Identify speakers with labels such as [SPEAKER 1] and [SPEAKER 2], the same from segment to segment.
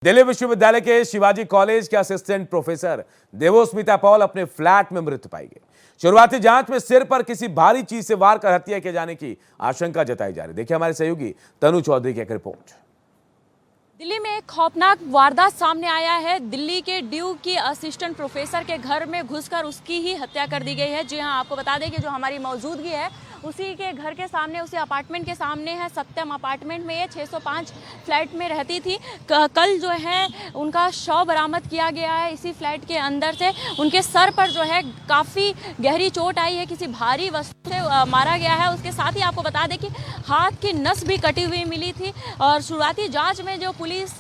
[SPEAKER 1] दिल्ली विश्वविद्यालय के शिवाजी कॉलेज के असिस्टेंट प्रोफेसर देवोस्मिता पॉल अपने फ्लैट में मृत पाई गई। शुरुआती जांच में सिर पर किसी भारी चीज से वार कर हत्या किए जाने की आशंका जताई जा रही। देखिए हमारे सहयोगी तनु चौधरी की एक रिपोर्ट।
[SPEAKER 2] दिल्ली में एक खौफनाक वारदात सामने आया है। दिल्ली के ड्यू की असिस्टेंट प्रोफेसर के घर में घुसकर उसकी ही हत्या कर दी गई है। जी हां, आपको बता दें कि जो हमारी मौजूदगी है उसी के घर के सामने, उसी अपार्टमेंट के सामने है। सत्यम अपार्टमेंट में ये 605 फ्लैट में रहती थी। कल जो है उनका शव बरामद किया गया है इसी फ्लैट के अंदर से। उनके सर पर जो है काफ़ी गहरी चोट आई है, किसी भारी वस्तु से मारा गया है। उसके साथ ही आपको बता दें कि हाथ की नस भी कटी हुई मिली थी और शुरुआती जांच में जो पुलिस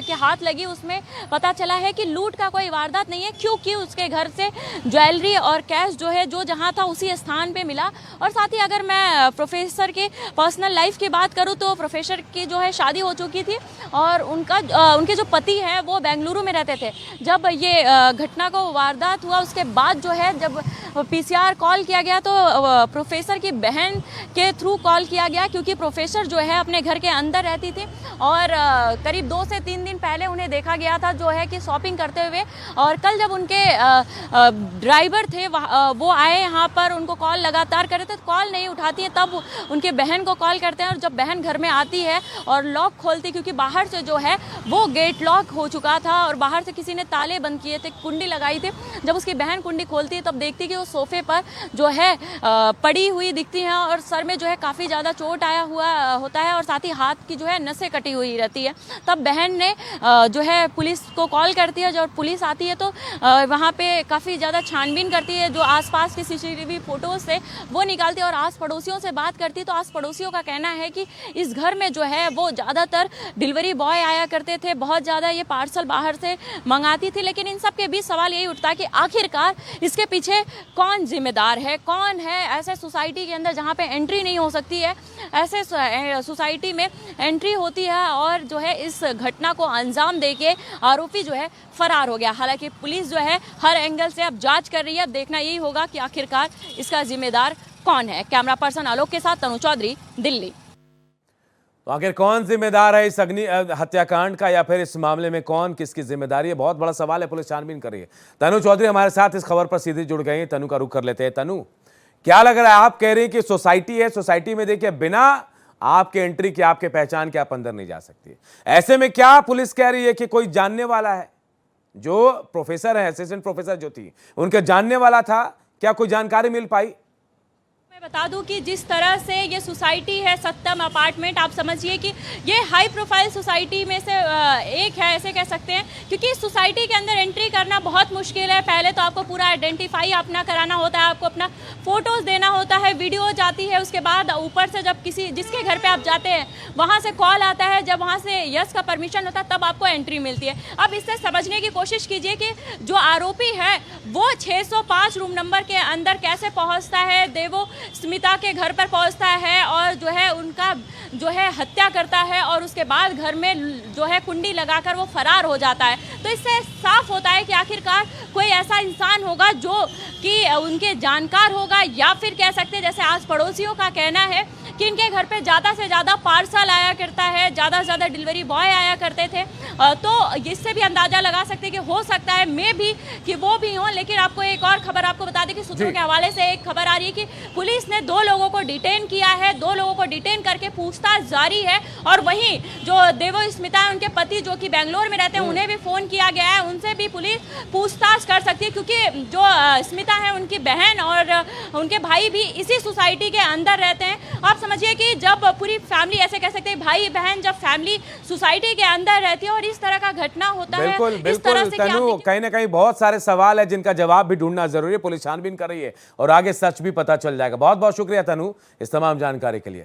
[SPEAKER 2] के हाथ लगी उसमें पता चला है कि लूट का कोई वारदात नहीं है, क्योंकि उसके घर से ज्वेलरी और कैश जो है जो जहां था उसी स्थान पे मिला। और साथ ही अगर मैं प्रोफेसर के पर्सनल लाइफ की बात करूं तो प्रोफेसर की जो है शादी हो चुकी थी और उनके जो पति हैं वो बेंगलुरु में रहते थे। जब ये घटना को वारदात हुआ उसके बाद जो है जब पीसीआर कॉल किया गया तो प्रोफेसर की बहन के थ्रू कॉल किया गया, क्योंकि प्रोफेसर जो है अपने घर के अंदर रहती थी और करीब 2 से 3 दिन पहले उन्हें देखा गया था जो है कि शॉपिंग करते हुए। और कल जब उनके ड्राइवर थे वो आए यहाँ पर, उनको कॉल लगातार कर रहे थे, कॉल नहीं उठाती है, तब उनके बहन को कॉल करते हैं और जब बहन घर में आती है और लॉक खोलती, क्योंकि बाहर से जो है वो गेट लॉक हो चुका था और बाहर से किसी ने ताले बंद किए थे, कुंडी लगाई थी। जब उसकी बहन कुंडी खोलती है तब देखती है कि वो सोफे पर जो है पड़ी हुई दिखती हैं और सर में जो है काफ़ी ज़्यादा चोट आया हुआ होता है और साथ ही हाथ की जो है नसें कटी हुई रहती है। तब बहन ने जो है पुलिस को कॉल करती है। जब पुलिस आती है तो वहाँ पे काफ़ी ज़्यादा छानबीन करती है, जो आसपास की सीसीटीवी फोटोज से वो निकालती है और आस पड़ोसियों से बात करती है। तो आस पड़ोसियों का कहना है कि इस घर में जो है वो ज़्यादातर डिलीवरी बॉय आया करते थे, बहुत ज़्यादा ये पार्सल बाहर से मंगाती थी। लेकिन इन सब के बीच सवाल यही उठता है कि आखिरकार इसके पीछे कौन जिम्मेदार है, कौन है। ऐसे सोसाइटी के अंदर जहाँ पे एंट्री नहीं हो सकती है, ऐसे सोसाइटी में एंट्री होती है और जो है इस घटना को अंजाम देके आरोपी जो है फरार हो गया। हालांकि पुलिस जो है हर एंगल से अब जांच कर रही है। अब देखना यही होगा कि आखिरकार इसका जिम्मेदार कौन है। कैमरा पर्सन आलोक के साथ तनु चौधरी, दिल्ली।
[SPEAKER 1] तो आखिर कौन जिम्मेदार है इस हत्याकांड का, या फिर इस मामले में कौन किसकी जिम्मेदारी है, बहुत बड़ा सवाल है। पुलिस छानबीन कर रही है। तनु चौधरी हमारे साथ इस खबर पर सीधे जुड़ गए हैं। तनु का रुख कर लेते हैं। तनु, क्या लग रहा है? आप कह रहे हैं कि सोसाइटी है, सोसाइटी में देखिए बिना आपके एंट्री के, आपके पहचान के आप अंदर नहीं जा सकती। ऐसे में क्या पुलिस कह रही है कि कोई जानने वाला है? जो प्रोफेसर है, असिस्टेंट प्रोफेसर जो थी, उनके जानने वाला था, क्या कोई जानकारी मिल पाई?
[SPEAKER 2] मैं बता दूं कि जिस तरह से ये सोसाइटी है सत्यम अपार्टमेंट, आप समझिए कि ये हाई प्रोफाइल सोसाइटी में से एक है, ऐसे कह सकते हैं, क्योंकि इस सोसाइटी के अंदर एंट्री करना बहुत मुश्किल है। पहले तो आपको पूरा आइडेंटिफाई अपना कराना होता है, आपको अपना फोटोज़ देना होता है, वीडियो जाती है। उसके बाद ऊपर से जब जिसके घर पर आप जाते हैं वहाँ से कॉल आता है, जब वहाँ से यस का परमिशन होता है तब आपको एंट्री मिलती है। अब इससे समझने की कोशिश कीजिए कि जो आरोपी है वो 605 रूम नंबर के अंदर कैसे पहुँचता है, देवो स्मिता के घर पर पहुंचता है और जो है उनका जो है हत्या करता है और उसके बाद घर में जो है कुंडी लगाकर वो फरार हो जाता है। तो इससे साफ होता है कि आखिरकार कोई ऐसा इंसान होगा जो कि उनके जानकार होगा, या फिर कह सकते हैं जैसे आस पड़ोसियों का कहना है कि इनके घर पे ज़्यादा से ज़्यादा पार्सल आया करता है, ज़्यादा से ज़्यादा डिलीवरी बॉय आया करते थे। तो इससे भी अंदाज़ा लगा सकते हैं कि हो सकता है मे भी कि वो भी हों। लेकिन आपको एक और खबर आपको बता दें कि सूत्रों के हवाले से एक खबर आ रही है कि पुलिस ने 2 लोगों को डिटेन किया है। 2 लोगों को डिटेन करके पूछताछ जारी है। और वहीं जो देवोस्मिता है, उनके पति जो कि बेंगलोर में रहते हैं, उन्हें भी फ़ोन किया गया है, उनसे भी पुलिस पूछताछ कर सकती है, क्योंकि जो स्मिता है उनकी बहन और उनके भाई भी इसी सोसाइटी के अंदर रहते हैं। आप समझिए कि जब पूरी फैमिली, ऐसे कह सकते हैं भाई बहन, जब फैमिली सोसाइटी के अंदर रहती है और इस तरह का घटना होता है, इस तरह से
[SPEAKER 1] तनु, कहीं ना कहीं बहुत सारे सवाल है जिनका जवाब भी ढूंढना जरूरी है। पुलिस छानबीन कर रही है और आगे सच भी पता चल जाएगा। बहुत बहुत शुक्रिया तनु इस तमाम जानकारी के लिए।